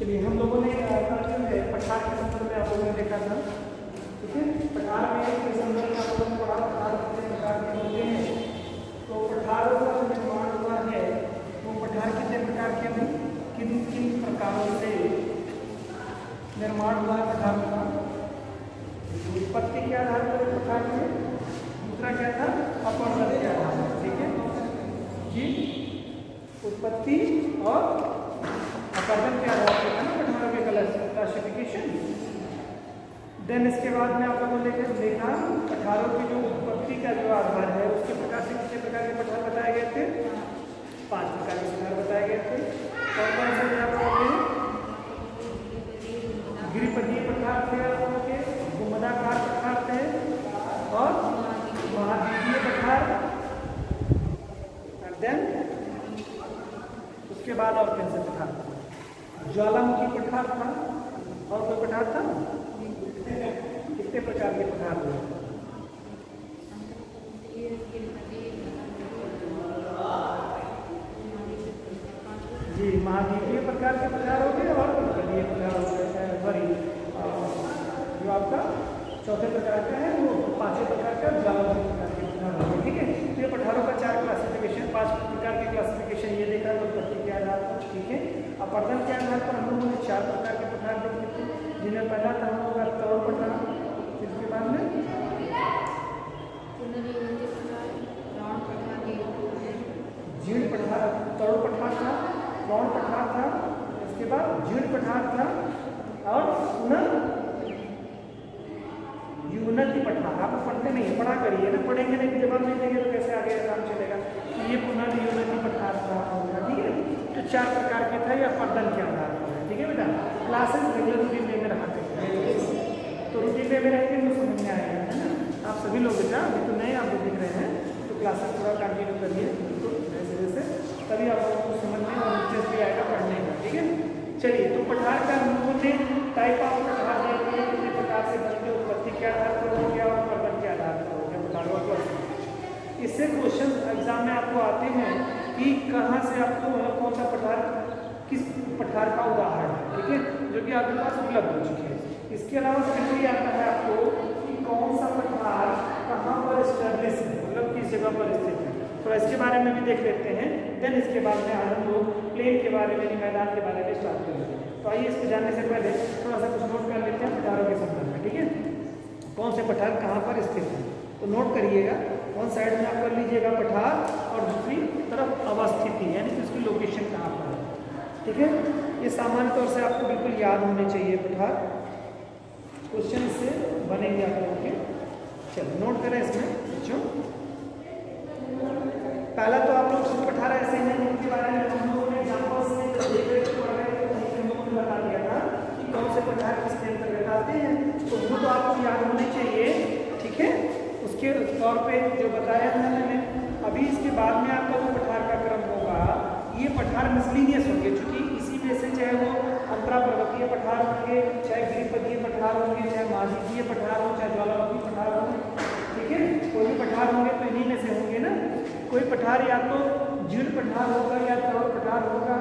चलिए, हम लोगों ने पठार के संदर्भ में आप लोगों ने देखा था, ठीक है। पठार में के संदर्भ में आप लोगों ने पढ़ा पठार कितने प्रकार के होते हैं। तो पठारों का जो निर्माण हुआ है वो पठार कितने प्रकार के हैं, किन किन प्रकारों से निर्माण हुआ है पठार का। उत्पत्ति के आधार पर पठार के, दूसरा क्या था अपवर्तन के आधार पर, ठीक है जी। उत्पत्ति और अपवर्तन के आधार पर था ना पठारों के क्लासिफिकेशन। देन इसके बाद में आप लोगों ने देखा पठारों की जो उत्पत्ति का जो आधार है उसके प्रकार से कितने प्रकार के पठार बताए गए थे, 5 प्रकार के पठार बताए गए थे। कौन कौन से आप लोगों के गिरिपदीय पठार थे, आप लोगों के घुमदाकार पठार थे और महाद्वीपीय पठार। देन उसके बाद और कौन से पठार, ज्वालामुखी पठार था और कोई पठार था, कितने प्रकार के पठार हुए। जी, महाद्वीपीय प्रकार के पठार हो गए और गिरिपदीय पठार हो गए। सॉरी, जो आपका चौथे प्रकार का है वो 5वें प्रकार का ज्वालामुखी प्रकार के पठार हो गए, ठीक है। तो ये पठारों का 4 क्लासिफिकेशन, 5 प्रकार के क्लासिफिकेशन ये देखा है उत्पत्ति के आधार पर, ठीक है। अपवर्तन के आधार पर हम लोगों ने 4 प्रकार के पठार देखे थे, जिनमें पहला था हम लोगों का तौर पठार, इसके बाद में जीर्ण पठार, तौर पठार था, गौण पठार था, इसके बाद जीर्ण पठार था और युवनति पठार। आप पढ़ते नहीं, पढ़ा करिए ना, पढ़ेंगे नहीं जवाब नहीं देंगे तो कैसे आगे काम चलेगा। तो ये पुनर्युवनति पठार था, ठीक है। तो 4 प्रकार के था, या अपवर्तन के आधार पर, ठीक है बेटा। क्लासेस रेगुलर रूटीन में रहा तो रूटीन में रहेंगे तो समझ में आएगा, है ना। आप सभी लोग बेटा अभी तो नए आप लोग दिख रहे हैं, तो क्लासेस थोड़ा कंटिन्यू करिए, तो जैसे जैसे तभी आप लोगों को समझ में और इंटरेस्ट भी आएगा पढ़ने का, ठीक है। चलिए, तो पठार का हम लोगों ने टाइप ऑफ पठार देखिए कितने प्रकार से बनते, उत्पत्ति के आधार पर हो गया और अपवर्तन के आधार पर हो गया पठारों का। इससे क्वेश्चन एग्जाम में आपको आते हैं कि कहाँ से आपको कौन सा पठार, किस पठार का उदाहरण है, ठीक है, जो कि आपके पास उपलब्ध हो चुके हैं। इसके अलावा फिर आता है आपको कि कौन सा पठार कहाँ पर स्टैब्लिश है, मतलब किस जगह पर स्थित है, थोड़ा इसके बारे में भी देख लेते हैं। देन इसके बाद में हम लोग प्लेन के बारे में, मैदान के बारे में स्टार्ट करेंगे। तो आइए इसको जानने से पहले थोड़ा सा कुछ नोट कर लेते हैं पठारों के संदर्भ में, ठीक है। कौन से पठार कहाँ पर स्थित है, तो नोट करिएगा। वन साइड में आप कर लीजिएगा पठार और दूसरी तरफ अवस्थिति, यानी कि उसकी लोकेशन कहाँ पर है, ठीक है। ये सामान्य तौर से आपको बिल्कुल याद होने चाहिए पठार, क्वेश्चन से बनेंगे आप लोगों के। चलो नोट करें इसमें बच्चों। पहला तो आप लोग पठार ऐसे हैं जिनके बारे में हम लोगों ने एग्जाम्पल्स में हम लोगों ने बता दिया था कि कौन से पठार किसके अंतर्गत आते हैं, तो वो तो आपको याद होने चाहिए, ठीक है। उसके तौर पे जो बताया था मैंने अभी, इसके बाद में आपका जो पठार का क्रम होगा ये पठार मिसलिनियस होंगे, चूंकि इसी में से चाहे वो अंतरा पर्वतीय पठार होंगे, चाहे गिरिपदीय पठार होंगे, चाहे महाद्वीपीय पठार हो, चाहे ज्वालामुखी पठार हो, ठीक है। कोई भी पठार होंगे तो इन्हीं में से होंगे ना। कोई पठार या तो जीर्ण पठार होगा, या तौर पठार होगा,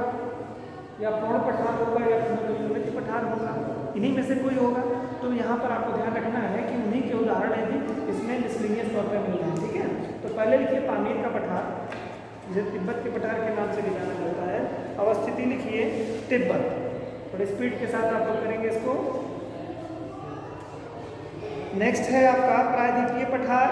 या प्रौढ़ पठार होगा, या पुनर्युवनति पठार होगा, इन्हीं में से कोई होगा। तो यहाँ पर आपको ध्यान रखना है कि उन्हीं के उदाहरण भी इसमें मिसलिनियस तौर पर मिल रहे हैं, ठीक है। तो पहले लिखिए पामीर का पठार, जिसे तिब्बत के पठार के नाम से भी जाना जाता है। अवस्थिति लिखिए तिब्बत, थोड़ी स्पीड के साथ आप लोग करेंगे इसको। नेक्स्ट है आपका प्रायद्वीपीय पठार,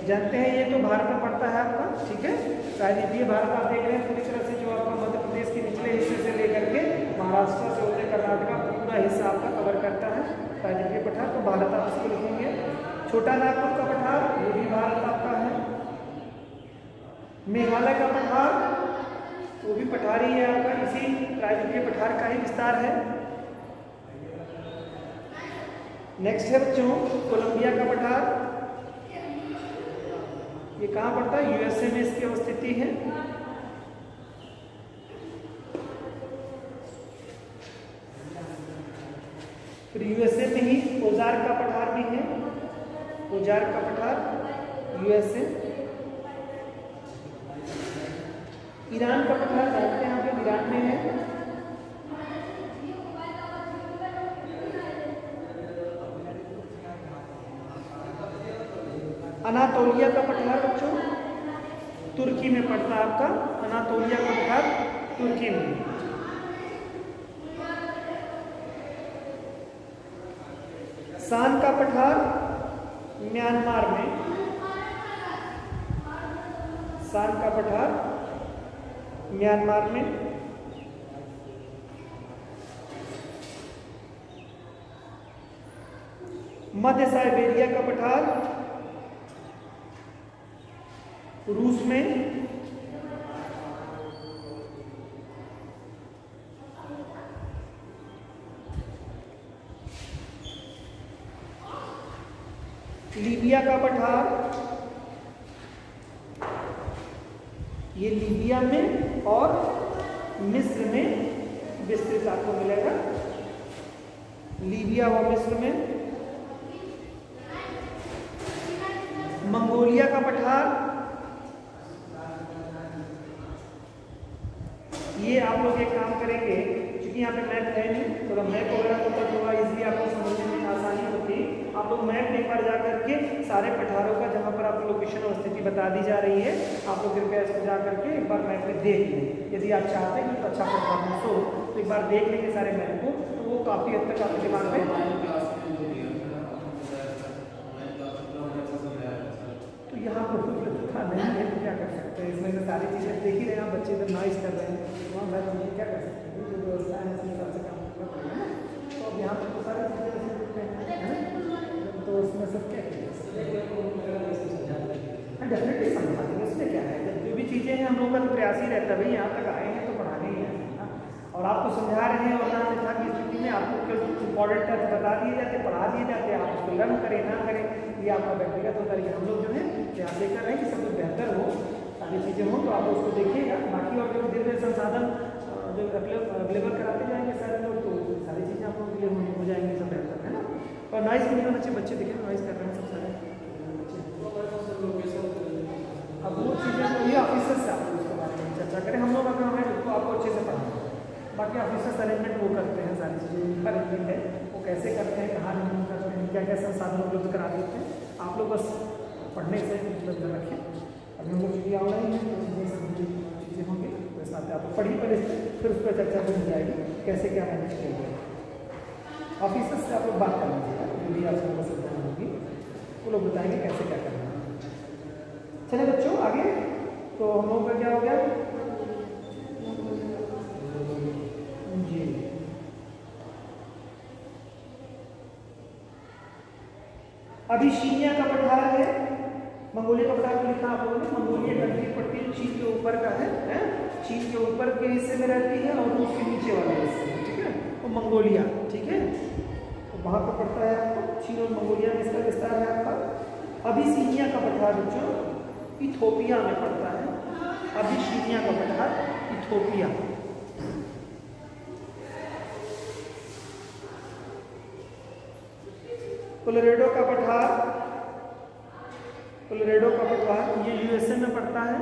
जानते हैं ये तो भारत में पड़ता है आपका, ठीक है। प्रायद्वीपीय भारत आप देख रहे हैं पूरी तरह से, जो आपका मध्य प्रदेश के निचले हिस्से से लेकर के महाराष्ट्र से होकर कर्नाटक पूरा हिस्सा आपका कवर करता है प्रायद्वीपीय पठार। तो भारत आप इसको लिखेंगे। छोटा नागपुर का पठार वो भी भारत आपका है। मेघालय का पठार वो भी पठार ही है आपका, इसी प्रायद्वीपीय पठार का ही विस्तार है। नेक्स्ट है बच्चों कोलंबिया का पठार, ये कहाँ पड़ता है, यूएसए में इसकी अवस्थिति है। फिर यूएसए में ही ओजार का पठार भी है, ओजार का पठार यूएसए। ईरान का पठार जानते हैं यहाँ पे ईरान में है। अनातोलिया का पठार बच्चों तुर्की में पड़ता है आपका, अनातोलिया का पठार तुर्की में। सान का पठार म्यांमार में, सान का पठार म्यांमार में। मध्य साइबेरिया का पठार रूस में। लीबिया का पठार ये लीबिया में और मिस्र में विस्तृत आपको मिलेगा, लीबिया व मिस्र में। मंगोलिया का पठार ये आप लोग एक काम करेंगे, क्योंकि यहाँ पे मैप है नहीं, थोड़ा मैप वगैरह होता तो थोड़ा इजीली आपको समझने में आसानी होती। आप लोग मैप में एक बार जा करके सारे पठारों का जहाँ पर आपको लोकेशन और स्थिति बता दी जा रही है, आप लोग कृपया इसको जा करके एक बार मैप में देख लें। यदि आप चाहते हैं तो अच्छा परफॉर्मेंस हो तो एक बार देख लेंगे सारे मैप को, तो वो काफ़ी हद तक आपके दिमाग में। तो यहाँ पर नहीं है तो क्या कर सकते हैं, इसमें तो सारी चीज़ें देख ही रहे हैं, बच्चे इधर नॉइज़ कर रहे हैं, वहाँ सारी चीज़ें क्या कर सकते हैं, जो व्यवस्था है उसी हिसाब से काम करना पड़ेगा ना। तो अब यहाँ पर तो सारी चीज़ें ऐसे देखते हैं, तो उसमें सब क्या डेफिनेटली समझा देंगे, उसमें क्या है। जब जो भी चीज़ें हैं हम लोग का तो प्रयास ही रहता है भाई, यहाँ तक आए हैं तो पढ़ाने ही है, और आपको समझा रहे हैं। और अन्यथा की स्थिति में आपको केवल इम्पॉर्टेंट तथ्य बता दिए जाते, पढ़ा दिए जाते, आप उसको लर्न करें ना करें, ये आपका व्यक्तिगत होता है। हम लोग जो है प्रयास कर रहे हैं कि सब कुछ बेहतर हो, सारी चीज़ें हों, तो आप उसको देखिएगा। बाकी और जो धीरे धीरे संसाधन जो अवेलेबल कराते जाएंगे सारे लोग, तो सारी चीज़ें आप लोगों के लिए हो जाएंगी, सब बेहतर है ना। और नॉइज़ नहीं होना चाहिए, बच्चे देखें नॉइज़ कर रहे हैं सब सारे बच्चे। अब वो चीज़ें तो ये ऑफिसर से आप लोग उसके बारे में चर्चा करें, हम लोग अगर हमें तो आपको अच्छे से पढ़ाएंगे। बाकी ऑफिसर्स अरेंजमेंट वो करते हैं, सारी चीज़ें अरेंजमेंट है वो कैसे करते हैं, कहाँ नहीं करते हैं, क्या क्या संसाधन उपलब्ध करा देते हैं। आप लोग बस पढ़ने से मतलब रखें। अभी हम लोग चीज़ें ऑनलाइन हैं तो चीज़ें सब चीज़ें होंगी, तो साथ आप लोग पढ़िए पहले, फिर उस पर चर्चा हो जाएगी कैसे क्या मैनेज करेंगे। ऑफिसर्स से आप लोग बात कर लीजिएगा, जो भी आप लोगों को सुविधा होगी वो लोग बताएंगे कैसे क्या करना है। चले बच्चों आगे, तो हम लोग का क्या हो गया जी। अबिशीनिया का पठार है, मंगोलिया का पठार लिखा आप लोगों ने। मंगोलिया कंट्री पड़ती है चीन के ऊपर का है, चीन के ऊपर के हिस्से में रहती है और रूस के नीचे वाले हिस्से में, ठीक है, तो मंगोलिया, ठीक है, तो वहाँ पर पड़ता है आपको। चीन और मंगोलिया में इसका विस्तार है आपका। अबिसीनिया का पठार बच्चों इथोपिया में पड़ता है, अबिसीनिया का पठार इथोपिया। कोलोराडो का पठार, कोलोराडो का पठार ये यूएसए में पड़ता है।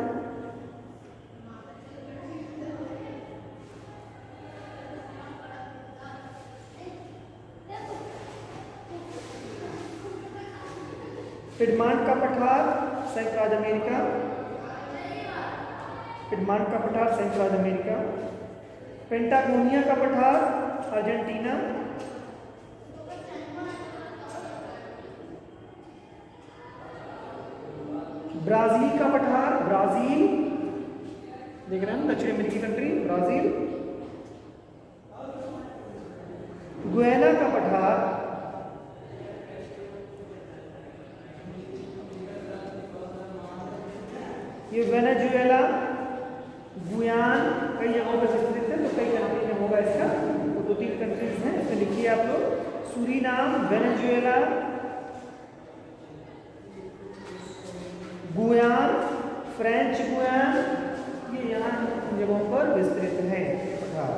पिडमांट का पठार संयुक्त राज्य अमेरिका, पिडमांट का पठार संयुक्त राज्य अमेरिका। पेंटागोनिया का पठार अर्जेंटीना। ब्राजील का पठार, ब्राजील देख रहे हैं दक्षिण अमेरिकी कंट्री ब्राजील। गुयाना का पठार ये वेनेजुएला, गुयान कई जगहों पर स्थित है, तो कई कंट्री में होगा इसका, तो 2-3 कंट्रीज हैं इसमें लिखिए आप लोग। सूरीनाम, वेनेजुएला, गुयान, फ्रेंच गुयान, ये यहाँ जगहों पर विस्तृत है पठार।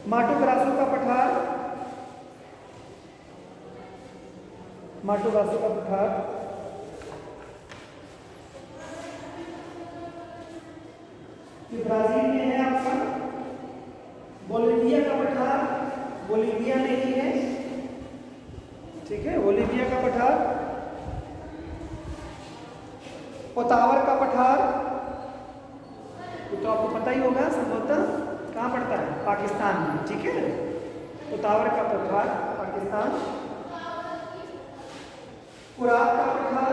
माटो ग्रासो का पठार, माटो ग्रासो का पठार कि ब्राजील में है आपका बोलिविया का पठार, बोलिविया में ही है, ठीक है, बोलिविया का पठार। पोतावर का पठार तो आपको पता ही होगा संभवतः, कहाँ पड़ता है, पाकिस्तान में, ठीक है। पोतावर का पठार पाकिस्तान। कुरात का पठार,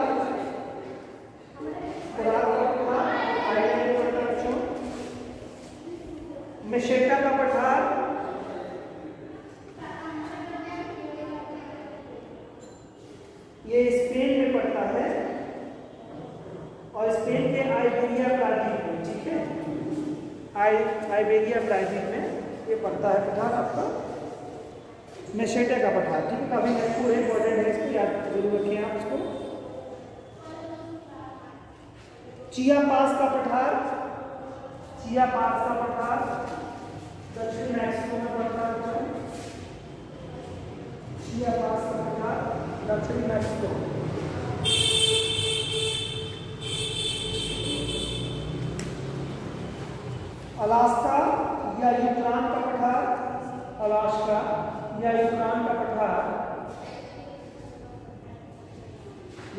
कुरात का पठार थाईलैंड में पड़ता है बच्चों। मेशेटा का पठार ये स्पेन में पड़ता है और स्पेन के आइबेरिया प्रायद्वीप में, ठीक है, आइबेरिया प्रायद्वीप में ये पड़ता है पठार आपका मेशेटा का पठार, ठीक है। काफी महत्वपूर्ण है, इंपॉर्टेंट है, इसको याद जरूर रखिए आप इसको। चियापास का पठार, चियापास का पठार दक्षिण मैक्सिको में पड़ता है। चियापास का पठार दक्षिणी मैक्सिको। अलास्का या यूक्रेन का पठार, अलास्का या यूक्रेन का पठार,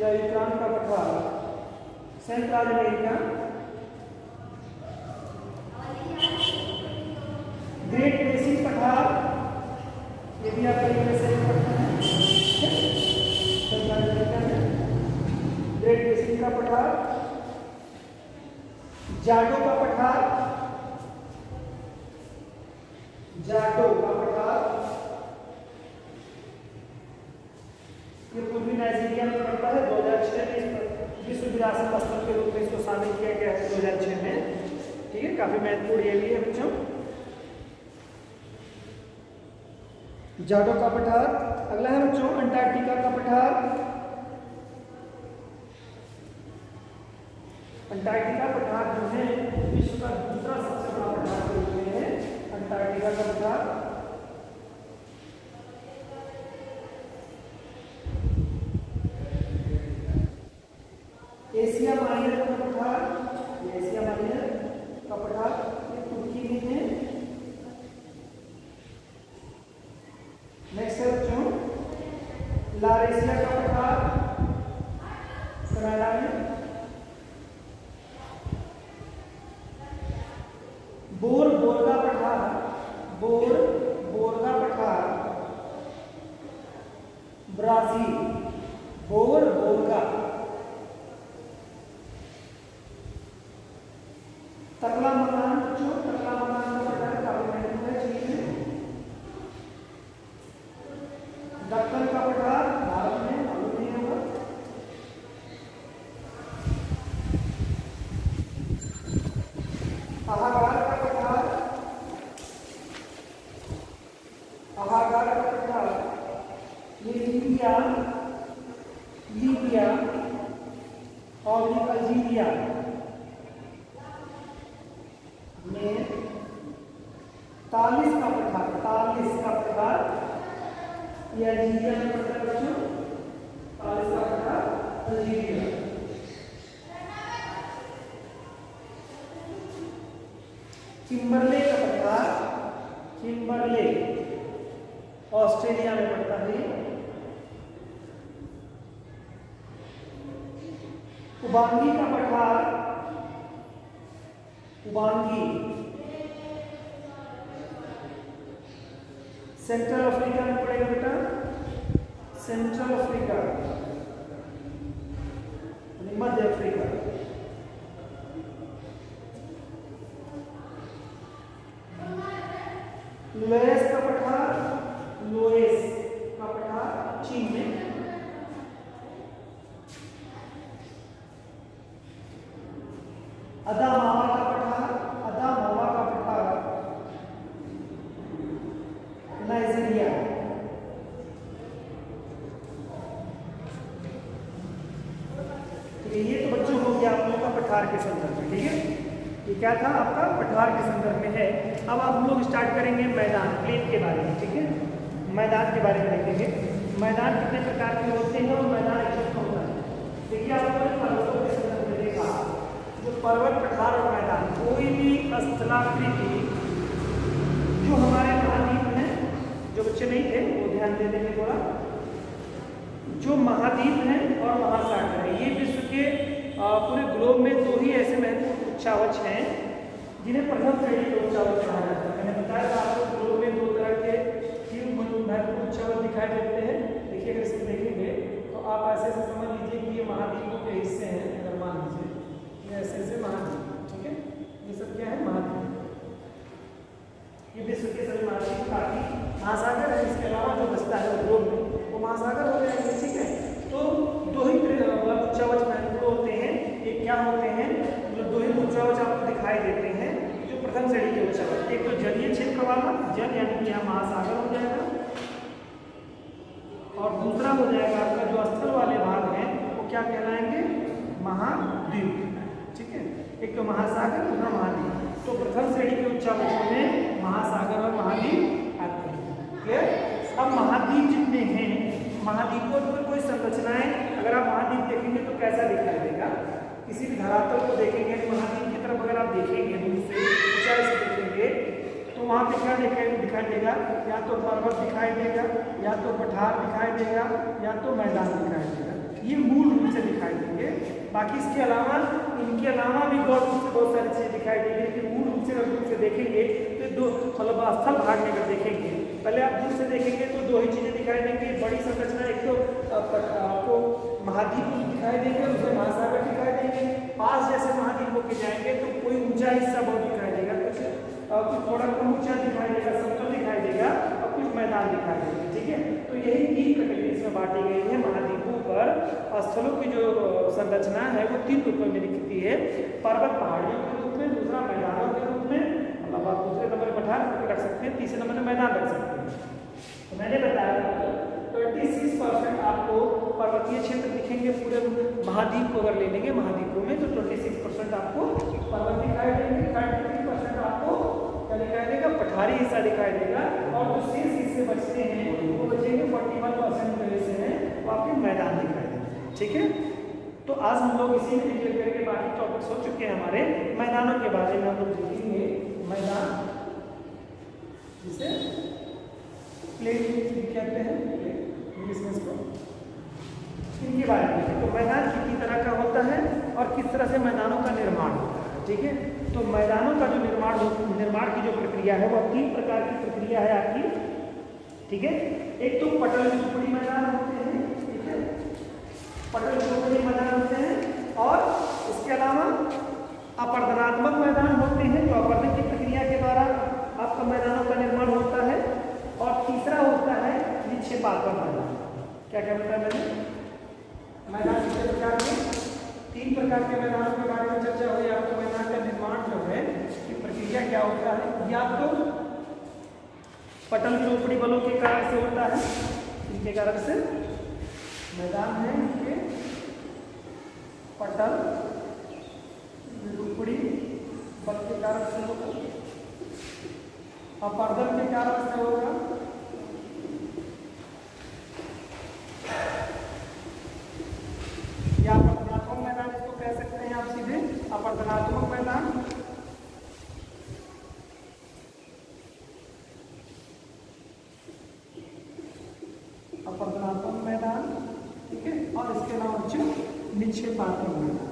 या यूक्रेन का पठार सेंट्रल अमेरिका। ग्रेट बेसिन पठार ये भी आपका यूएसए में पड़ता है, सेंट्रल अमेरिका में। ग्रेट बेसिन का पठार, जाडो का पठार, जाडो का पठार ये पूर्वी नाइजीरिया में पड़ता है। 2006 में विश्व विरासत स्थल के रूप में इसको शामिल किया गया है 2006 में, ठीक है। काफी महत्वपूर्ण ये भी है बच्चों, जाडो का पठार। अगला है बच्चों अंटार्कटिका का पठार। अंटार्कटिका पठार जो है विश्व का दूसरा सबसे बड़ा पठार के रूप में है अंटार्कटिका का पठार। एशिया माइनर का पठार, एशिया माइनर का पठार ये तुर्की में है। नेक्स्ट है बच्चों लारेशिया का पठार कनाडा में। बोर बोरगा पठार, बोर बोरगा पठार ब्राजील। बोर बोरगा। तकला मकान बच्चों, तकला मकान का पठार काफी महत्वपूर्ण है चीन में। दक्कन का पठार भारत में, मालूम नहीं होगा। अहागार का पठार, अहागार का पठार ये लीबिया, लीबिया और अल्जीरिया में। तालिस का पठार, तालिस का पठार ये अल्जीरिया में पड़ता है बच्चों। तालिस का पठार अल्जीरिया। किम्बरले का पठार, किम्बरले ऑस्ट्रेलिया में पड़ता है। उबांगी का पठार, उबांगी सेंट्रल अफ्रीका में पड़ेगा बेटा, सेंट्रल अफ्रीका, मध्य अफ्रीका। लोएस का पठार, लोएस का पठार चीन में। अदामावा का पठार, अदामावा का पठार नाइजीरिया। ठीक है, ये तो बच्चों हो गया आप लोगों का पठार के संदर्भ में, ठीक है। ये क्या था आपका पठार के संदर्भ में है। अब आप लोग स्टार्ट करेंगे मैदान, प्लेन के बारे में, ठीक है। मैदान के बारे में देखेंगे, मैदान कितने प्रकार के होते हैं और मैदान एक होता है। देखिए आप लोगों ने पर्वतों के संदर्भ में देखा, जो पर्वत, पठार और मैदान, कोई भी स्थलाकृति जो हमारे महाद्वीप हैं, जो बच्चे नहीं थे वो ध्यान दे देंगे थोड़ा, जो महाद्वीप हैं और महासागर है, ये विश्व के पूरे ग्लोब में दो ही ऐसे महत्वपूर्ण उच्चावच हैं जिन्हें प्रथम श्रेणी के उच्चावच कहा जाता है। मैंने बताया था आपको ग्लोब में दो तरह के महत्वपूर्ण उच्चावच दिखाई देते हैं। देखिए अगर इसको देखेंगे तो आप ऐसे ऐसे समझ लीजिए कि ये महाद्वीपों के हिस्से हैं। अगर मान लीजिए ये ऐसे ऐसे महाद्वीप, ठीक है, ये सब क्या है महाद्वीप, ये विश्व के सभी महाद्वीप, बाकी महासागर है। इसके अलावा जो बचता है ग्लोब में वो महासागर हो जाएंगे, ठीक है। तो दो ही उच्चावच महत्वपूर्ण होते हैं। ये क्या होते हैं, मतलब दो ही उच्चावच आपको दिखाई देते हैं जो प्रथम श्रेणी के उच्चावच। एक तो जलीय क्षेत्र वाला, जल यानी कि यहाँ महासागर हो जाएगा, और दूसरा हो जाएगा आपका जो स्थल वाले भाग हैं वो क्या कहलाएंगे, महाद्वीप, ठीक है। एक तो महासागर, दूसरा महाद्वीप। तो प्रथम श्रेणी के उच्चावचों में महासागर और महाद्वीप आते हैं, क्लियर। अब महाद्वीप जितने हैं, महाद्वीपों पर कोई संरचनाएं अगर आप महाद्वीप देखेंगे तो कैसा दिखाई देगा, किसी भी धरातल को देखेंगे, महाद्वीप की तरफ अगर आप देखेंगे दूर से, ऊंचाई से देखेंगे तो वहाँ पे क्या दिखाई देगा, या तो पर्वत दिखाई देगा, या तो पठार दिखाई देगा, या तो मैदान दिखाई देगा। ये मूल रूप से दिखाई देंगे। बाकी इसके अलावा, इनके अलावा भी गौर रूप से बहुत सारी चीज़ें दिखाई देंगी, लेकिन मूल रूप से अगर दूर से देखेंगे तो दो, मतलब स्थल भाग में अगर देखेंगे, पहले आप दूर से देखेंगे तो दो ही चीज़ें दिखाई देंगी, बड़ी संरचना। एक तो आपको महाद्वीप दिखाई देंगे, उसमें महासागर दिखाई देंगे। पास जैसे महाद्वीपों के जाएंगे तो कोई ऊंचा हिस्सा बहुत दिखाई देगा, कुछ थोड़ा कम ऊंचा दिखाई देगा, समतल दिखाई देगा, और कुछ मैदान दिखाई देगा, ठीक है। तो यही तीन कैटेगरीज में बांटी गई है। महाद्वीपों पर स्थलों की जो संरचना है वो तीन रूपों में दिखती है, पर्वत पहाड़ियों के रूप में, दूसरा मैदानों के रूप में, मतलब आप दूसरे नंबर पठार रख सकते हैं, तीसरे नंबर में मैदान रख सकते हैं। तो मैंने बताया आपको 26% आपको पर्वतीय क्षेत्र दिखेंगे पूरे महाद्वीप को अगर ले लेंगे महाद्वीपों में, तो 26% आपको पर्वत दिखाई देंगे, 33% आपको क्या दिखाई देगा, पठारी हिस्सा दिखाई देगा, और जो शेष हिस्से बचते हैं वो बचेंगे 41% जो हिस्से हैं वो आपके मैदान दिखाई देंगे, ठीक है। तो आज हम लोग इसी में डिटेल करके बाकी टॉपिक्स हो चुके हैं हमारे। मैदानों के बारे में हम लोग देखेंगे, मैदान जिसे प्लेन कहते हैं, इंग्लिश में इसको, इनके बारे में। तो मैदान कितनी तरह का होता है और किस तरह से मैदानों का निर्माण होता है, ठीक है। तो मैदानों का जो निर्माण की जो प्रक्रिया है वो तीन प्रकार की प्रक्रिया है आपकी, ठीक है। एक तो पटल झोपड़ी मैदान होते हैं, ठीक है, पटल झोपड़ी मैदान होते हैं, और इसके अलावा अपर्दनात्मक मैदान होते हैं, जो अपर्दन की प्रक्रिया के द्वारा आपका मैदानों का निर्माण होता है, और तीसरा होता है निक्षेपात्मक मैदान। क्या क्या बताया मैंने, मैदान कितने प्रकार के, तीन प्रकार के मैदानों के बारे में चर्चा हुई। आपको मैदान का निर्माण जो है कि प्रक्रिया क्या होता है, या तो पटल झोपड़ी बलों के कारण से होता है, इनके कारण से मैदान है, इनके पटल झोपड़ी बल के कारण से होगा, अपर्दन के कारण से होगा, या अपर्दनात्मक मैदान इसको कह सकते हैं आप सीधे, अपर्दनात्मक मैदान, अपर्दनात्मक मैदान, ठीक है, और इसके अलावा निक्षेपात्मक मैदान।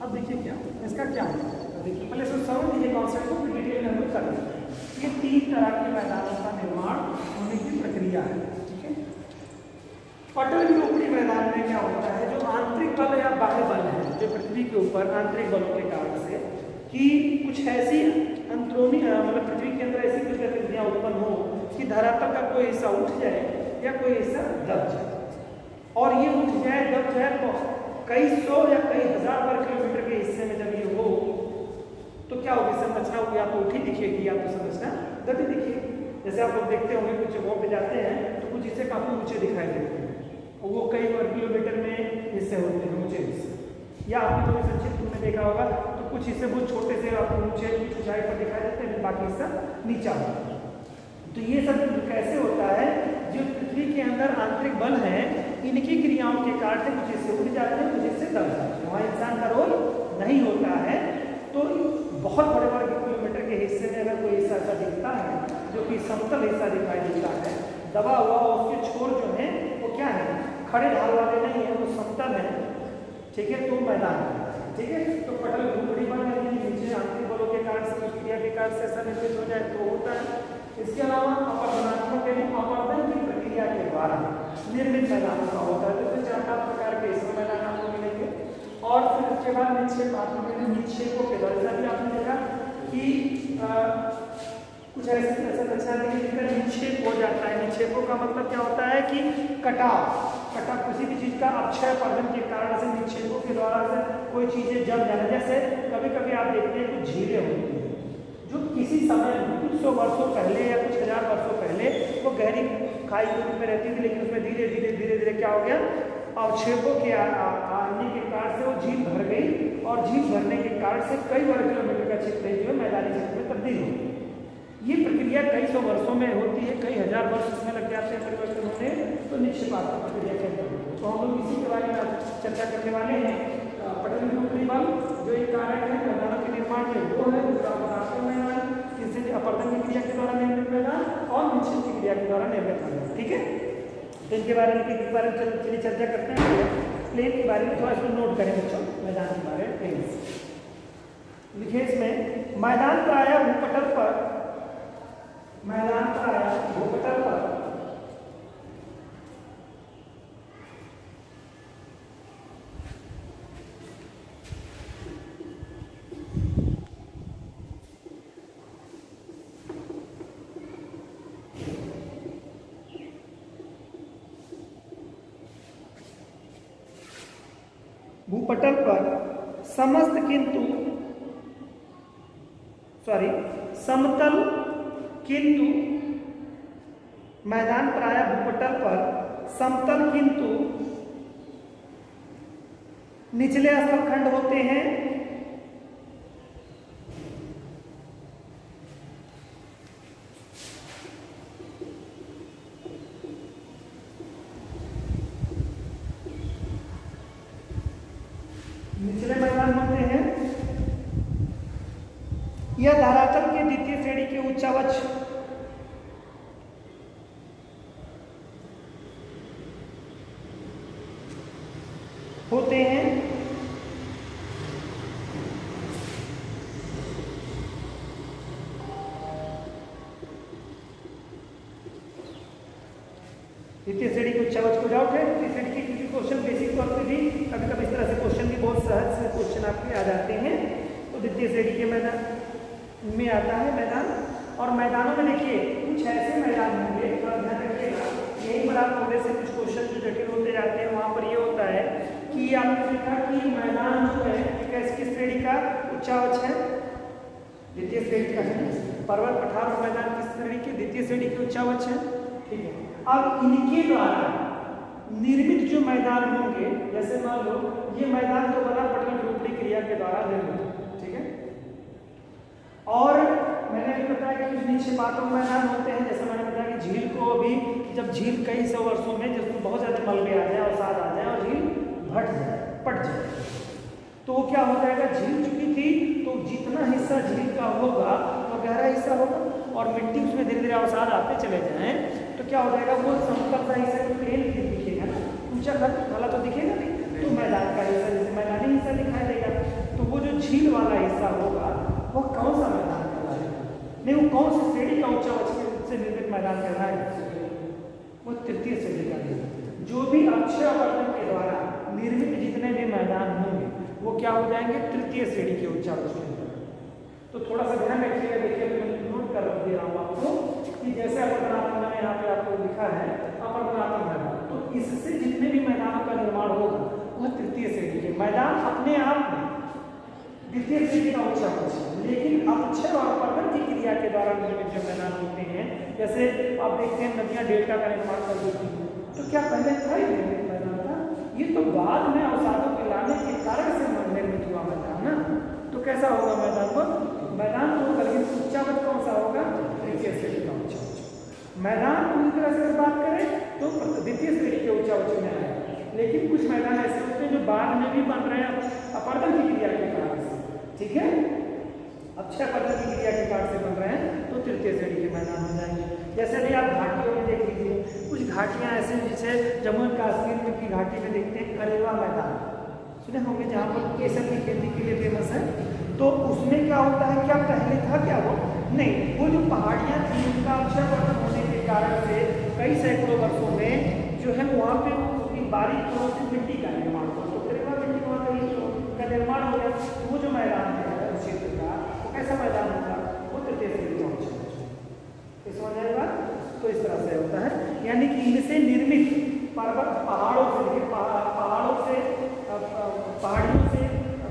अब देखिए क्या इसका क्या है, देखिए पहले इसको समझ लीजिए कॉन्सेप्ट को, डिटेल में हम लोग कर लेते हैं। ये तीन तरह के मैदानों का निर्माण होने की प्रक्रिया है, ठीक है। पटल झोपड़ी मैदान में क्या होता है, जो आंतरिक बल या बाह्य बल है जो पृथ्वी के ऊपर आंतरिक बलों के कारण से, कि कुछ ऐसी अंतरोनी मतलब पृथ्वी के अंदर ऐसी कुछ गतिविधियां उत्पन्न हो कि धरातल का कोई हिस्सा उठ जाए या कोई हिस्सा दब जाए, और ये उठ जाए दब जाए तो कई सौ या कई हजार वर्ग किलोमीटर के हिस्से में जब ये हो तो क्या होगी, संरचना होगी, या तो उठी दिखेगी या तो संरचना गति दिखेगी। जैसे आप लोग देखते होंगे कुछ जगहों पे जाते हैं तो कुछ हिस्से काफी ऊंचे दिखाई देते हैं, और वो कई वर्ग किलोमीटर में हिस्से होते हैं, ऊंचे हिस्से। या आपने कभी संक्षिप्त में देखा होगा तो कुछ हिस्से बहुत छोटे से आपको ऊंचे कुछ ऊंचाई पर दिखाई देते हैं, बाकी हिस्सा नीचा होता है। तो ये सब कैसे होता है, जो पृथ्वी के अंदर आंतरिक बल है इनकी क्रियाओं के कारण से कुछ हिस्से उठ जाते हैं, कुछ हिस्से दब जाते हैं, वहाँ इंसान का रोल नहीं होता है। तो बहुत बड़े वर्ग किलोमीटर के हिस्से में अगर कोई हिस्सा ऐसा दिखता है जो कि समतल हिस्सा दिखाई देता है, दबा हुआ, उसके छोर जो है वो क्या है, खड़े ढाल वाले नहीं है, वो समतल है, ठीक है, तो मैदान है, ठीक है। तो पटल भूखड़ी बन रही है, नीचे आंतरिक बलों के कारण से, क्रिया के कारण से ऐसा निर्मित हो जाए तो होता है। इसके अलावा अपरदनात्मक एवं अपरदन की प्रक्रिया के द्वारा निर्मित मैदानों का होता है। जैसे 4-5 प्रकार के इसमें मैदान आपको मिलेंगे। और फिर उसके बाद निक्षेप, आपको मिले निक्षेपों के द्वारा, जैसा कि आपने देखा कि कुछ ऐसा लक्षण है जिनका निक्षेप हो जाता है। निक्षेपों का मतलब क्या होता है कि कटाव किसी भी चीज़ का अक्षय अपरदन के कारण से निक्षेपों के द्वारा से कोई चीज़ें जम जाना। जैसे कभी कभी आप देखते हैं कुछ झीलें होती हैं जो किसी समय कुछ 100 वर्षों पहले या कुछ 1000 वर्षों पहले वो गहरी खाई के रूप में रहती थी, लेकिन उसमें धीरे धीरे क्या हो गया, अवक्षेपों के आने के कारण से वो झील भर गई, और झील भरने के कारण से कई वर्ग किलोमीटर का क्षेत्र जो है मैदानी क्षेत्र में तब्दील हो गई। ये प्रक्रिया कई 100 वर्षों में होती है, कई 1000 वर्ष इसमें लग जाते हैं परिवर्तन होने, तो निक्षेपात्मक प्रक्रिया कहते हैं। तो हम लोग इसी के बारे में चर्चा करने वाले हैं। पटल भूखड़ी बल जो एक कारक है मैदानों के निर्माण में, वो है मैदान, जिससे अपरदन की क्रिया के द्वारा निर्मित मैदान और निक्षेप की क्रिया के द्वारा निर्मित मैदान, ठीक है। तो इनके बारे में चलिए चर्चा करते हैं। प्लेन के बारे में थोड़ा इसको नोट करें बच्चों, मैदान के बारे में प्लेन लिखिए। इसमें मैदान प्रायः भूपटल पर, मैदान प्रायः भूपटल पर समतल किंतु मैदान प्रायः भूपटल पर समतल किंतु निचले स्थलखंड होते हैं। निचले मैदान होते हैं यह धरातल के द्वितीय श्रेणी के उच्चावच होते हैं। द्वितीय श्रेणी के उच्चावच को डाउट है, द्वितीय श्रेणी के क्योंकि क्वेश्चन बेसिक तौर पे भी कभी कभी इस तरह से क्वेश्चन भी बहुत सहज से क्वेश्चन आपके आ जाते हैं। तो द्वितीय श्रेणी के मैदान में आता है मैदान। और मैदानों में देखिए कुछ ऐसे मैदान होंगे, थोड़ा ध्यान रखिएगा, यही पर आप थोड़े से कुछ क्वेश्चन जो जटिल होते जाते हैं वहाँ पर ये होता है कि आपने देखा कि मैदान जो है किस श्रेणी का उच्चावच है, द्वितीय श्रेणी का है। पर्वत पठार और मैदान किस श्रेणी के, द्वितीय श्रेणी के उच्चावच है, ठीक है। अब इनके द्वारा निर्मित जो मैदान होंगे, जैसे मान लो ये मैदान तो बना पटल भूखड़ी क्रिया के द्वारा निर्मित, ठीक है। और मैंने भी बताया कि कुछ निक्षेपात्मक मैदान होते हैं, जैसे मैंने बताया कि झील को अभी जब झील कई 100 वर्षों में जिसमें बहुत ज़्यादा मलबे आ जाए और साथ आ जाए और झील पट जाए तो वो क्या हो जाएगा, झील चुकी थी तो जितना हिस्सा झील का होगा वो गहरा हिस्सा होगा और मिट्टी उसमें धीरे धीरे अवसाद आते चले जाएं तो क्या हो जाएगा, वो समतल सा हिस्सा प्लेन दिखेगा ना, ऊंचा वाला तो दिखेगा नहीं, तो मैदान का हिस्सा जैसे मैदानी हिस्सा दिखाई देगा। तो वो जो झील वाला हिस्सा होगा वो कौन सा मैदान कहलाएगा, नहीं वो कौन सी श्रेणी का उच्चावच से निर्मित मैदान कहलाएगा, वो तृतीय श्रेणी का। जो भी अक्षय अपरदन के द्वारा निर्मित जितने भी मैदान होंगे वो क्या हो जाएंगे, तृतीय श्रेणी के उच्चावच के। तो थोड़ा सा ध्यान रखिएगा, देखिए मैं नोट कर दे रहा हूँ आपको कि जैसे अपरदनात्मक मैंने यहाँ पे आपको लिखा है अपरदनात्मक मैदान, तो इससे जितने भी मैदानों का निर्माण होगा वह तृतीय श्रेणी के मैदान अपने आप में द्वितीय श्रेणी का उच्चावच है। लेकिन अक्षय और अपरदन की क्रिया के द्वारा निर्मित जो मैदान होते हैं, जैसे आप देखते हैं नदियाँ डेल्टा का निर्माण कर देती हैं, तो क्या पहले था ही निर्मित मैदान था, ये तो बाद में अवसादों के लाने के कारण से निर्मित हुआ मैदान ना। तो कैसा होगा मैदान को, मैदान तो बल्कि उच्चावच कौन सा होगा, तृतीय श्रेणी का उच्चावच। मैदान पूरी तरह से अगर बात करें तो द्वितीय श्रेणी के उच्चावच में आया, लेकिन कुछ मैदान ऐसे होते हैं जो बाद में भी बन रहे हैं अपरदन की क्रिया के कारण से, ठीक है। 6 पद्धति क्रिया के कार्ड से बन रहे हैं तो तृतीय श्रेणी के मैदान हो जाएंगे। जैसे अभी आप घाटियों में देख लीजिए, कुछ घाटियाँ ऐसे जैसे जम्मू एंड कश्मीर में की घाटी में देखते हैं करेवा मैदान, सुने होंगे, जहाँ पर केसर की खेती के लिए फेमस है। तो उसमें क्या होता है, क्या पहले था क्या वो नहीं, वो जो पहाड़ियाँ थी उनका अक्षयवर्धन होने के कारण से कई सैकड़ों वर्षों में जो है वहाँ पे बारीक तौर से मिट्टी का निर्माण हुआ, तो करेवा मिट्टी का निर्माण हो गया। वो जो मैदान है उस क्षेत्र का वो कैसा मैदान होगा, वो तृतीय श्रेणी का होगा। समझ आएगा? तो इस तरह से होता है, यानी कि इनसे निर्मित पर्वत पहाड़ों से पहाड़ियों से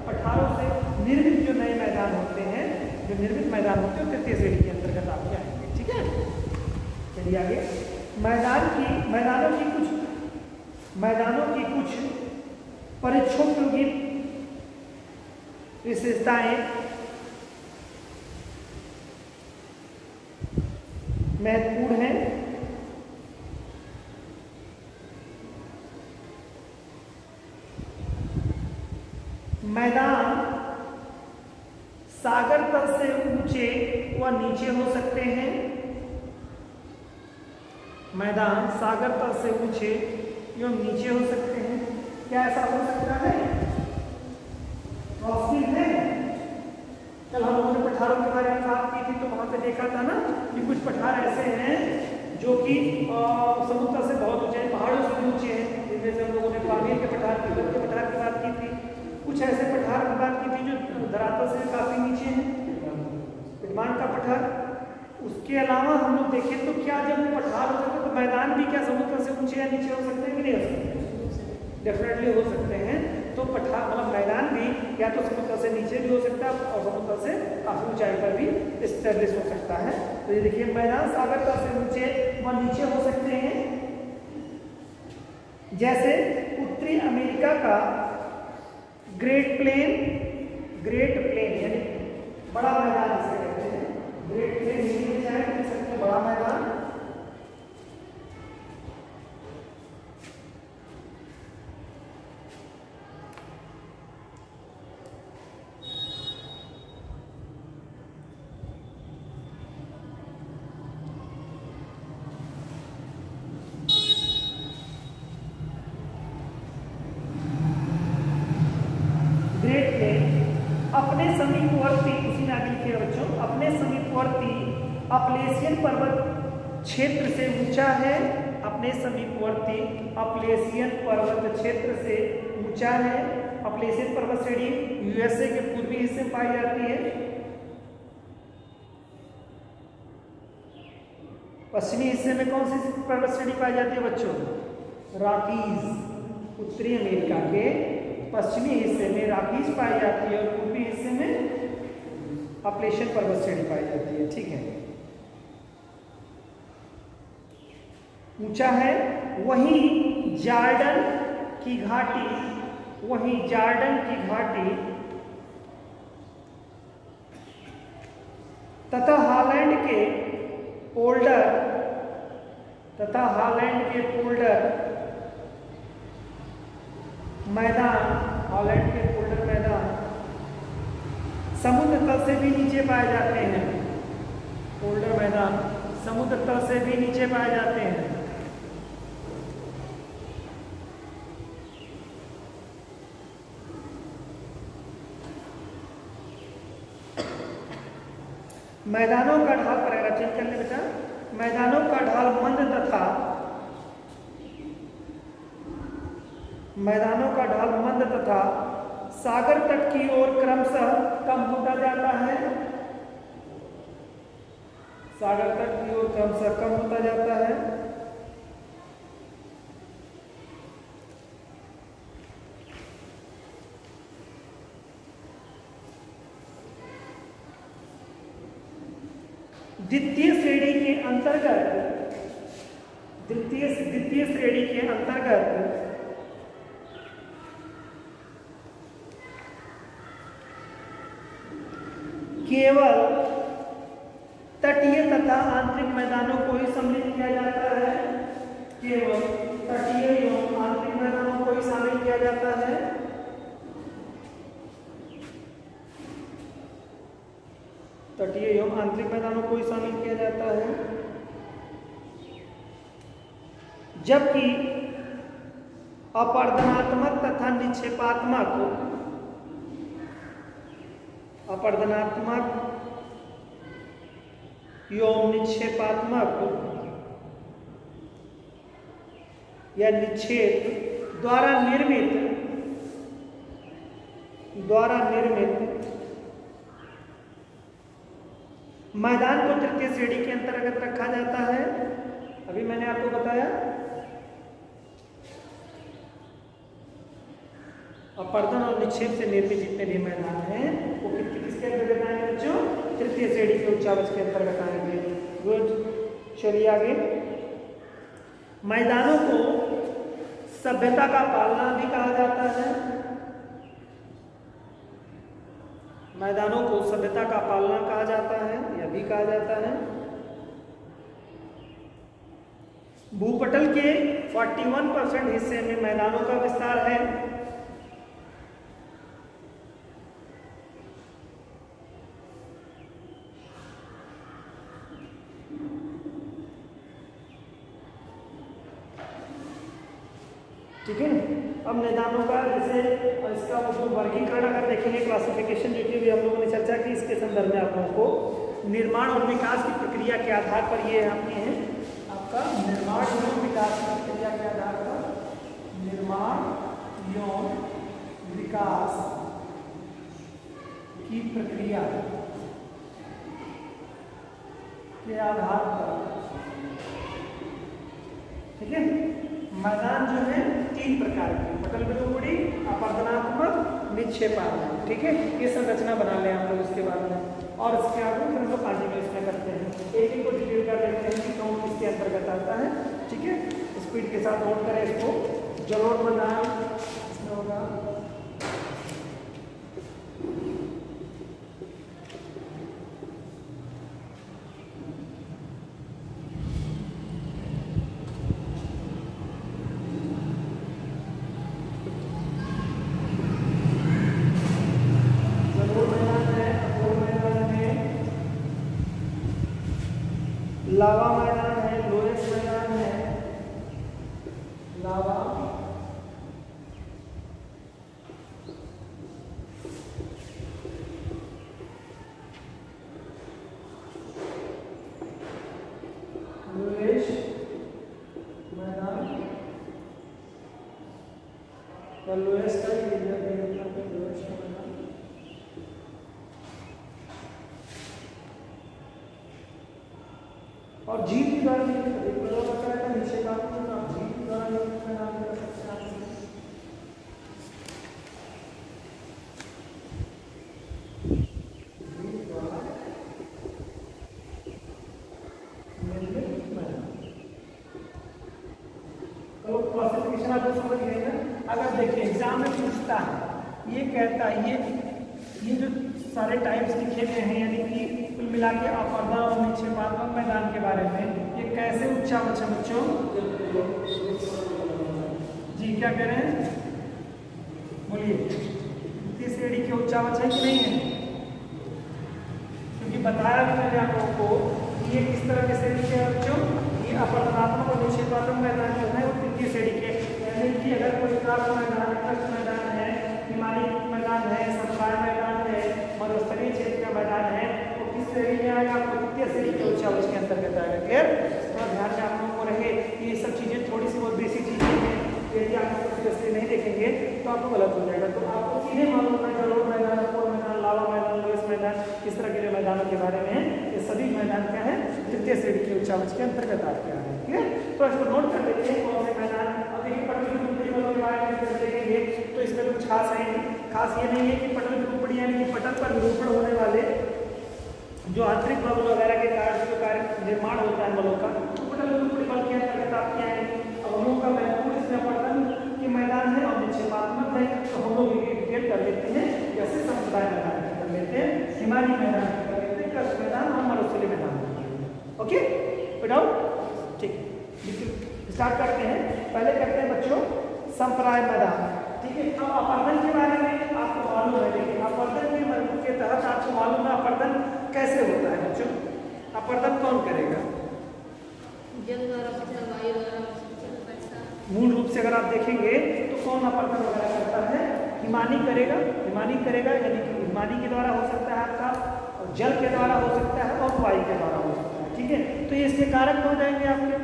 पठारों से निर्मित जो नए मैदान होते हैं, जो निर्मित मैदान होते हैं तृतीय श्रेणी के अंतर्गत आपके आएंगे। ठीक है, चलिए आगे। मैदानों की कुछ परिक्षोभयोगी विशेषताएं महत्वपूर्ण हैं। मैदान सागर तल से ऊंचे व नीचे हो सकते हैं। मैदान सागर तल से ऊंचे एवं नीचे हो सकते हैं। क्या ऐसा हो सकता है? रोशनी है। कल हम लोगों ने पठारों के बारे में बात की थी, तो वहां पे देखा था ना कि कुछ पठार ऐसे हैं जो कि समुद्र से बहुत ऊंचे, पहाड़ों से भी ऊंचे हैं। जिनमें से हम लोगों ने पामीर के पठार की बात की थी। कुछ ऐसे पठार की बात की थी जो धरातल से काफी नीचे हैं, पिडमान का पठार। उसके अलावा हम लोग देखें तो क्या जब पठार हो सकते तो मैदान भी क्या समुद्र से ऊंचे या नीचे हो सकते हैं कि नहीं हो सकते? डेफिनेटली हो सकते हैं। तो पठार मतलब मैदान भी या तो समुद्र से नीचे भी हो सकता है और समुद्र से काफी ऊंचाई पर भी स्टेब्लिश हो सकता है। तो ये देखिए, मैदान सागर तल से ऊंचे व नीचे हो सकते हैं। जैसे उत्तरी अमेरिका का ग्रेट प्लेन यानी बड़ा मैदान जिसे कहते हैं। ग्रेट प्लेन हिंदी में चाहे कह सकते हैं बड़ा मैदान। अपने समीपवर्ती, उसी में आगे लिखिएगा बच्चों, अपने समीपवर्ती अपलेशियन पर्वत क्षेत्र से ऊंचा है। अपने समीपवर्ती अपलेशियन पर्वत क्षेत्र से ऊंचा है। अपलेशियन पर्वत श्रेणी यूएसए के पूर्वी हिस्से में पाई जाती है। पश्चिमी हिस्से में कौन सी पर्वत श्रेणी पाई जाती है बच्चों? रॉकीज। उत्तरी अमेरिका के पश्चिमी हिस्से में रॉकीज पाई जाती है और पूर्वी हिस्से में अपलेशियन पर्वत श्रेणी पाई जाती है। ठीक है, ऊंचा है। वहीं जॉर्डन की घाटी तथा हॉलैंड के पोल्डर मैदान समुद्र तल से भी नीचे पाए जाते हैं। पोल्डर मैदान समुद्र तल से भी नीचे पाए जाते हैं। मैदानों का ढाल पर चेक कर ले बेटा। मैदानों का ढाल मंद तथा सागर तट की ओर क्रमशः कम होता जाता है। सागर तट की ओर क्रमशः कम होता जाता है। द्वितीय श्रेणी के अंतर्गत केवल तटीय तथा आंतरिक मैदानों को ही सम्मिलित किया जाता है। केवल तटीय एवं आंतरिक मैदानों को ही शामिल किया जाता है। तटीय एवं आंतरिक मैदानों को ही शामिल किया जाता है, जबकि अपरदनात्मक तथा निक्षेपात्मक एवं निक्षेपात्मक या निक्षेप द्वारा निर्मित मैदान को तृतीय श्रेणी के अंतर्गत रखा जाता है। अभी मैंने आपको बताया अपरदन और निक्षेप से निर्मित जितने भी मैदान हैं वो किसके अंतर्गत आएंगे बच्चों? तृतीय श्रेणी के उच्चावच के अंतर्गत आएंगे। गुड, चलिए आगे। मैदानों को सभ्यता का पालना भी कहा जाता है। मैदानों को सभ्यता का पालना कहा जाता है, यह भी कहा जाता है। भूपटल के 41% हिस्से में मैदानों का विस्तार है। ठीक है, अब मैदानों का जैसे इसका जो वर्गीकरण अगर देखेंगे, क्लासिफिकेशन जो कि हम लोगों ने चर्चा की, इसके संदर्भ में आप लोगों को निर्माण और विकास की प्रक्रिया के आधार पर ये आपके हैं आपका निर्माण एवं विकास की प्रक्रिया के आधार पर, निर्माण एवं विकास की प्रक्रिया के आधार पर, ठीक है। मैदान जो है 3 प्रकार के, पटल बिंदुपुड़ी, अपरदनात्मक, निक्षेपात्मक, ठीक है। ये संरचना बना लें आप लोग इसके बाद में, और इसके आगे फिर हम लोग आगे में इसमें करते हैं, एक को डिटेल कर लेते हैं कि कौन किसके अंतर्गत आता है, ठीक है। स्पीड के साथ नोट करें इसको। जलोढ़ मैदान इसमें होगा, लावा मैदान है, लोएस मैदान है, लावा लोएस मैदान या लोएस का लोएस मैदान, और जीव के द्वारा नीचे बात में आप जीव के द्वारा नाम कर सकते हैं। तो क्लासिफिकेशन आप समझ गए ना। अगर देखिए एग्जाम में पूछता है, ये कहता है ये जो सारे टाइप्स लिखे गए हैं, यानी कि कुल मिला के अपरदन और निक्षेपात्मक मैदान के बारे में, ये कैसे उच्चावच है बच्चों? जी क्या कह रहे हैं, बोलिए। तृतीय श्रेणी के उच्चावच है कि नहीं है? क्योंकि बताया भी मैंने आप लोगों को ये किस तरह के श्रेणी के बच्चों, ये अपरदनात्मक और निक्षेपात्मक मैदान जो है वो तृतीय श्रेणी के, यानी कि अगर कोई मैदान है, हिमालय मैदान है, समुदाय मैदान है, मरुस्थलीय क्षेत्र का मैदान है, तो किस श्रेणी में आएगा? आपको तृतीय श्रेणी के उच्चावच के अंतर्गत आएगा। क्लियर? थोड़ा ध्यान में आप लोगों को रहे, ये सब चीजें थोड़ी सी बहुत बेसिक चीजें हैं, यदि आप इसको नहीं देखेंगे तो आपको गलत हो जाएगा। तो आपको सीधे मालूम है जलोढ़ मैदान, अपोर मैदान, लावा मैदान, लोएस मैदान, इस तरह के जो मैदानों के बारे में, ये सभी मैदान क्या है? तृतीय श्रेणी के उच्चावच के अंतर्गत आते हैं। ठीक है, तो इसको नोट कर लेते हैं कौन से मैदान। अब देखिए पटल बिंदुपुड़ी वालों के बारे में देखेंगे तो इसमें कुछ खास है, खास ये नहीं है कि पटल बिंदुपुड़ी यानी कि पटल पर विरूपण होने वाले जो आंतरिक बल वगैरह के कारण जो कार्य निर्माण होता है बलों का, तो पटल बिंदुपुड़ी बल के अंतर्गत आते हैं। अब हम लोग का महत्वपूर्ण इसमें अपरदन के मैदान है और निक्षेपात्मक है, तो हम लोग डिटेल कर लेते हैं, जैसे समुदाय मैदान कर लेते हैं, हिमालय मैदान कर लेते हैं, कृषि मैदान और मरुस्थलीय मैदान। ओके, विदाउट ठीक, स्टार्ट करते हैं। पहले करते हैं बच्चों संप्राय मैदान। ठीक है। अब अपर्दन के बारे में आपको मालूम है, लेकिन अपर्दन के तहत आपको मालूम है अपर्दन कैसे होता है बच्चों? अपर्दन कौन करेगा? जल द्वारा, वायु द्वारा। मूल रूप से अगर आप देखेंगे तो कौन अपर्दन वगैरह करता है? हिमानी करेगा। हिमानी करेगा, यानी कि हिमानी के द्वारा हो सकता है आपका, जल के द्वारा हो सकता है और वायु के द्वारा हो सकता है। ठीक है, तो ये इसके कारक हो जाएंगे आपके,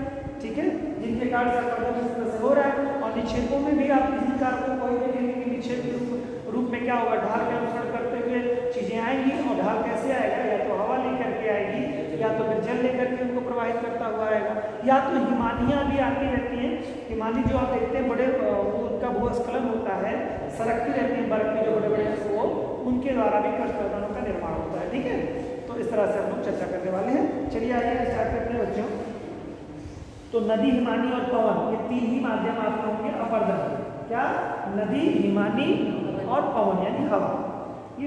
ठीक है, जिनके कारण से अपर्दन इस तरह से हो रहा है। और निक्षेपों में भी आप इसी कारकों को देखेंगे कि निक्षेप के रूप में क्या होगा, ढाल के अनुसरण करते हुए चीजें आएंगी। और ढाल कैसे आएगा? या तो हवा लेकर के आएगी, या तो फिर जल लेकर के उनको प्रवाहित करता हुआ आएगा, या तो हिमानियाँ भी आती रहती हैं। हिमानी जो आप देखते हैं बड़े, वो उनका भूस्खलन होता है, सरकती रहती है बर्फ की जो बड़े बड़े वो, उनके द्वारा भी कृष्णवर्धनों का निर्माण होता है। ठीक है, तो इस तरह से हम लोग चर्चा करने वाले हैं। चलिए आइए स्टार्ट करते हैं बच्चों। तो नदी, हिमानी और पवन, ये तीन ही माध्यम आपके होंगे अपर्दन। क्या? नदी, हिमानी और पवन यानी हवा, ये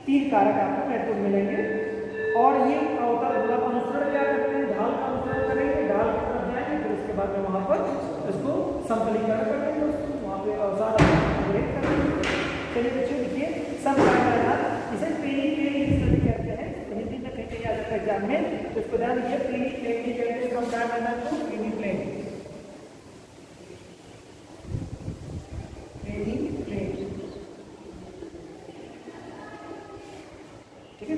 तीन कारक आपको महत्वपूर्ण मिलेंगे। और ये अनुसरण क्या करते हैं? ढाल का अनुसरण करेंगे, ढाल की तरफ जाएंगे, फिर उसके बाद में वहाँ पर इसको समतलीकरण कर देंगे, उसको वहाँ पे औजार करेंगे। चलिए बच्चों देखिए, इसे प्लेनी प्लेन कहते हैं, हिंदी में कहीं आ जाता है एग्जाम में, तो इसको ध्यान रखिए, प्लेनी प्लेन ही कहते हैं समुदाय मैदान को, प्लेनी प्लेन, प्लेनी प्लेन। ठीक है,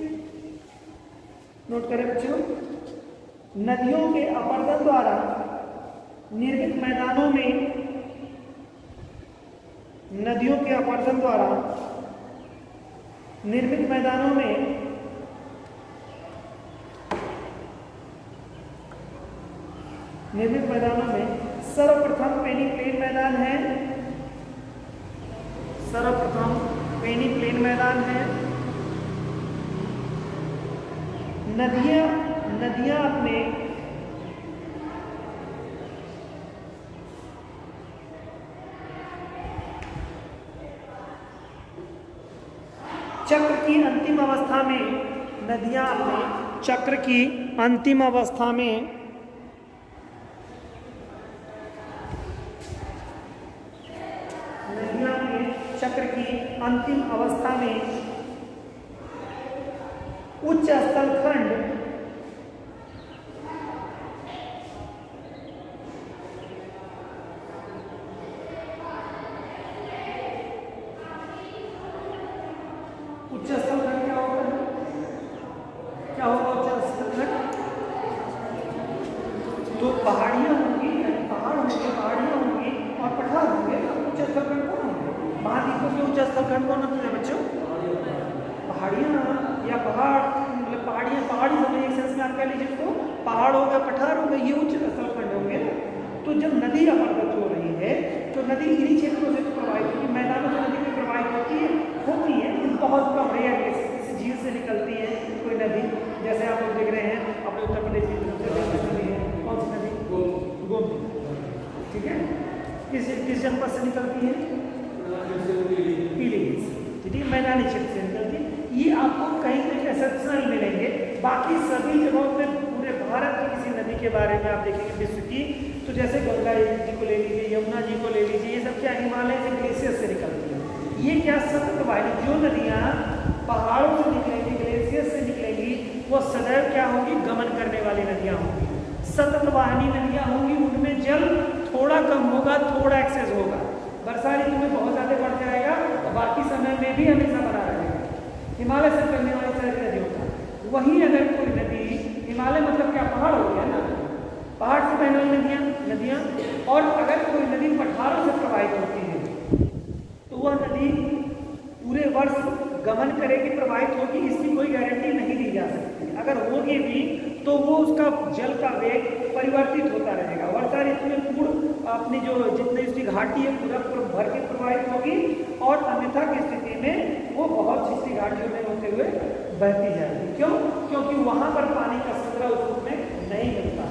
नोट करें बच्चों, नदियों के अपर्दन द्वारा निर्मित मैदानों में, नदियों के अपर्दन द्वारा निर्मित मैदानों में सर्वप्रथम पेनी प्लेन मैदान है, सर्वप्रथम पेनी प्लेन मैदान है। नदियां अपने चक्र की अंतिम अवस्था में, नदियां अपने चक्र की अंतिम अवस्था में उच्च स्थलखंड क्या होगा? क्या होगा उच्च स्थलखंड? तो पहाड़ियां होंगी, पहाड़ होंगे, पहाड़ियां होंगी और पठार होंगे, उच्च स्थलखंड कौन होंगे? महाद्वीपों के उच्च स्थलखंड कौन होते हैं बच्चों? पहाड़ियाँ या पहाड़, मतलब पहाड़ियाँ, पहाड़ी होंगे एक सेंस में आप कह लीजिए तो, पहाड़ हो गया, पठार हो गए, ये उच्च स्थलखंड होंगे ना। तो जब नदी अपर्दन हो रही है तो नदी इन्हीं क्षेत्रों से प्रवाहित होती है, मैदानों से नदी में प्रवाहित होती है बहुत कम रेयर किसी झील से निकलती है कोई नदी, जैसे आप लोग देख रहे हैं अपने उत्तर प्रदेश की तरफ से नदी है, कौन सी नदी? गोमती। ठीक है, किस जनपद से निकलती है? पीलीभीत से। ठीक है, मैदानी क्षेत्र से निकलती है। ये आपको कहीं कहीं एक्सेप्शनल मिलेंगे, बाकी सभी जगहों पे पूरे भारत की किसी नदी के बारे में आप देखेंगे विश्व की, तो जैसे गंगा जी को ले लीजिए, यमुना जी को ले लीजिए, ये सब क्या हिमालय से ग्लेशियर से निकलती है। ये क्या सतत वाहिनी, जो नदियाँ पहाड़ों से निकलेंगी, ग्लेशियर से निकलेंगी, वो सदैव क्या होगी? गमन करने वाली नदियाँ होंगी, सतत वाहिनी नदियाँ होंगी। उनमें जल थोड़ा कम होगा, थोड़ा एक्सेस होगा, वर्षा ऋतु में बहुत ज़्यादा बढ़ जाएगा और बाकी समय में भी हमेशा बना रहेगा। हिमालय से चलने वाली सारी नदियों का, वहीं अगर कोई नदी, हिमालय मतलब क्या? पहाड़ हो गया ना, पहाड़ से बहने वाली नदियाँ, और अगर कोई नदी पठारों से प्रवाहित होती है तो वह नदी पूरे वर्ष गमन करेगी, प्रवाहित होगी, इसकी कोई गारंटी नहीं दी जा सकती। अगर होगी भी तो वो उसका जल का वेग परिवर्तित होता रहेगा। वर्षा ऋतु में पूर्ण अपनी जो जितनी उसकी घाटी है पूरा भर के प्रवाहित होगी, और अन्यथा की स्थिति में वो बहुत छिछली घाटियों में होते हुए बहती जाएगी। क्यों? क्योंकि वहाँ पर पानी का संग्रह उस रूप में नहीं मिलता।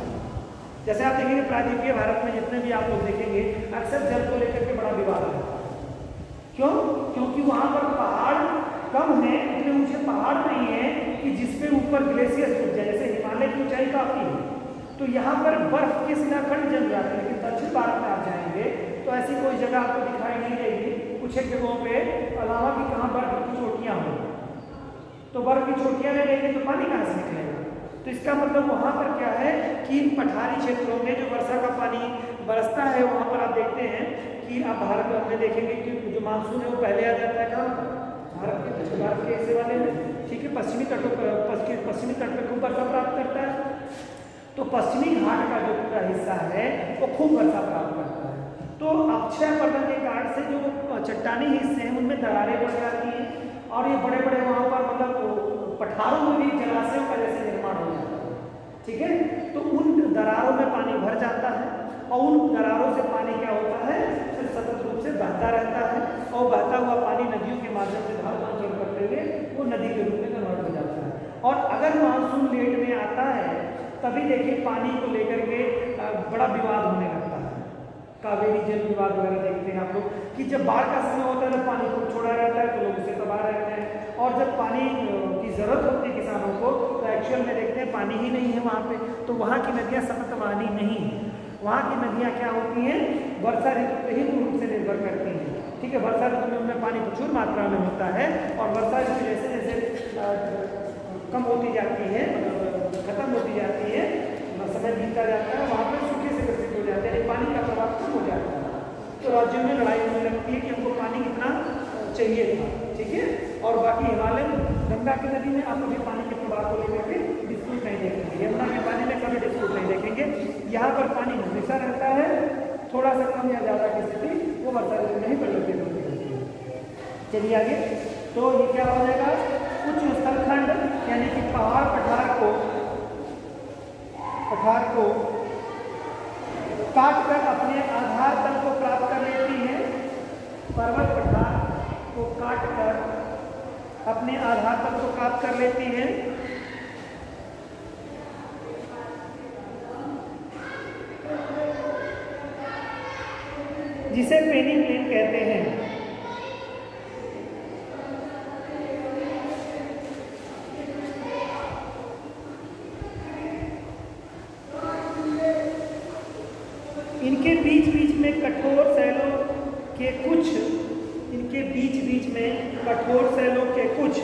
जैसे आप देखेंगे प्रायद्वीपीय भारत में जितने भी आप लोग देखेंगे, अक्सर जल को लेकर के बड़ा विवाद है। क्यों? क्योंकि वहाँ पर पहाड़ कम है, इतने ऊंचे पहाड़ नहीं है कि जिसपे ऊपर ग्लेशियर टूट जाए, जैसे हिमालय की ऊंचाई काफी है, तो यहाँ पर बर्फ के शिलाखंड जम जाते हैं। लेकिन दक्षिण भारत में आप जाएंगे तो ऐसी कोई जगह आपको दिखाई नहीं देगी कुछ एक जगहों पे अलावा कि कहाँ बर्फ की चोटियाँ हों, तो बर्फ की चोटियाँ नहीं रहेंगी तो पानी कहाँ से निकलेगा। तो इसका मतलब वहाँ पर क्या है कि इन पठारी क्षेत्रों में जो वर्षा का पानी बरसता है वहाँ पर आप देखते हैं कि आप भारत में देखेंगे कि जो मानसून है वो पहले आ जाता है कहाँ, भारत के हिस्से वाले में, ठीक है, पश्चिमी तट पर खूब वर्षा प्राप्त करता है। तो पश्चिमी घाट का जो पूरा हिस्सा है वो खूब वर्षा प्राप्त करता है। तो अक्षय पर्वत के घाट से जो चट्टानी हिस्से हैं उनमें दरारें पड़ जाती हैं और ये बड़े बड़े वहाँ पर मतलब पठारों में भी जलाशयों का जैसे निर्माण हो जाता है, ठीक है। तो उन दरारों में पानी भर जाता है और उन दरारों से पानी क्या होता है फिर सतत रूप से बहता रहता है और बहता हुआ पानी नदियों के माध्यम से धारांतरण करते हुए वो नदी के रूप में कन्वर्ट हो जाता है। और अगर मानसून लेट में आता है तभी देखिए पानी को लेकर के बड़ा विवाद होने लगता है। कावेरी जल विवाद वगैरह देखते हैं आप लोग कि जब बाढ़ का समय होता है तो पानी को छोड़ा रहता है तो लोग उसे तबाह रहते हैं, और जब पानी की ज़रूरत होती है किसानों को तो एक्चुअल में देखते हैं पानी ही नहीं है वहाँ पे, तो वहाँ की नदियाँ सतत वाहनी नहीं है। वहाँ की नदियाँ क्या होती हैं, वर्षा ऋतु पर ही पूर्ण रूप से निर्भर करती हैं, ठीक है। वर्षा ऋतु में उनमें पानी प्रचुर मात्रा में होता है और वर्षा ऋतु जैसे जैसे कम होती जाती है, मतलब खत्म होती जाती है, समय बीतता जाता है, वहाँ पर सूखे से ग्रसित हो जाते हैं, पानी का प्रभाव कम हो जाता है। तो राज्यों में लड़ाई होने लगती है कि हमको पानी कितना चाहिए था, ठीक है। और बाकी हिमालय गंगा की नदी में आप कभी पानी के प्रभाव को लेकर के डिस्प्यूट नहीं देखेंगे, यमुना के पानी में कभी डिस्प्यूट नहीं देखेंगे। यहाँ पर पानी हमेशा रहता है, थोड़ा सा कम या ज़्यादा की स्थिति वो वर्षा ऋतु में ही परिवर्तित होती है। चलिए आगे, तो ये क्या हो जाएगा, उच्च स्थलखंड यानी कि पहाड़ पठार को काट कर अपने आधार तल को प्राप्त कर लेती है। पर्वत पठार को काट कर अपने आधार तल को प्राप्त कर लेती है। जिसे पेनी प्लेन कहते हैं। इनके बीच बीच में कठोर शैलों के कुछ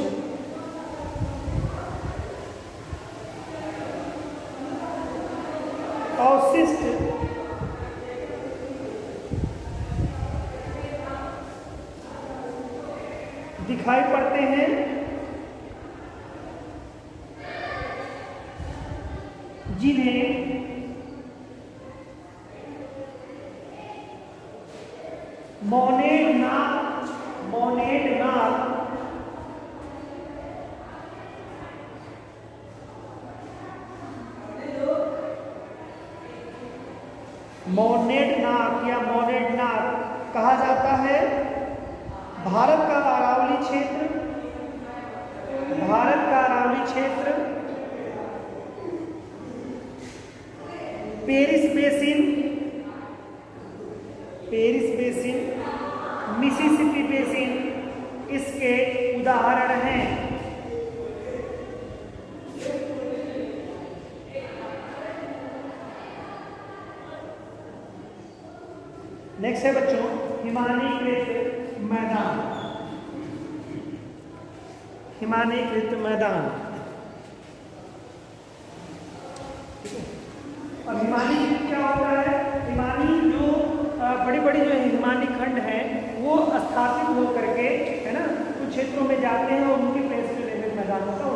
अवशिष्ट दिखाई पड़ते हैं, जिन्हें मोनेड नाक या मोनेड नाक कहा जाता है। भारत का अरावली क्षेत्र पेरिस बेसिन, मिसिसिपी बेसिन इसके उदाहरण हैं। नेक्स्ट है बच्चों हिमानीकृत मैदान। और हिमानीकृत क्या होता है, हिमानी जो बड़ी बड़ी जो हिमानी खंड है वो स्थापित हो करके, है ना, कुछ क्षेत्रों में जाते हैं और उनकी प्लेस जो मैदान होता है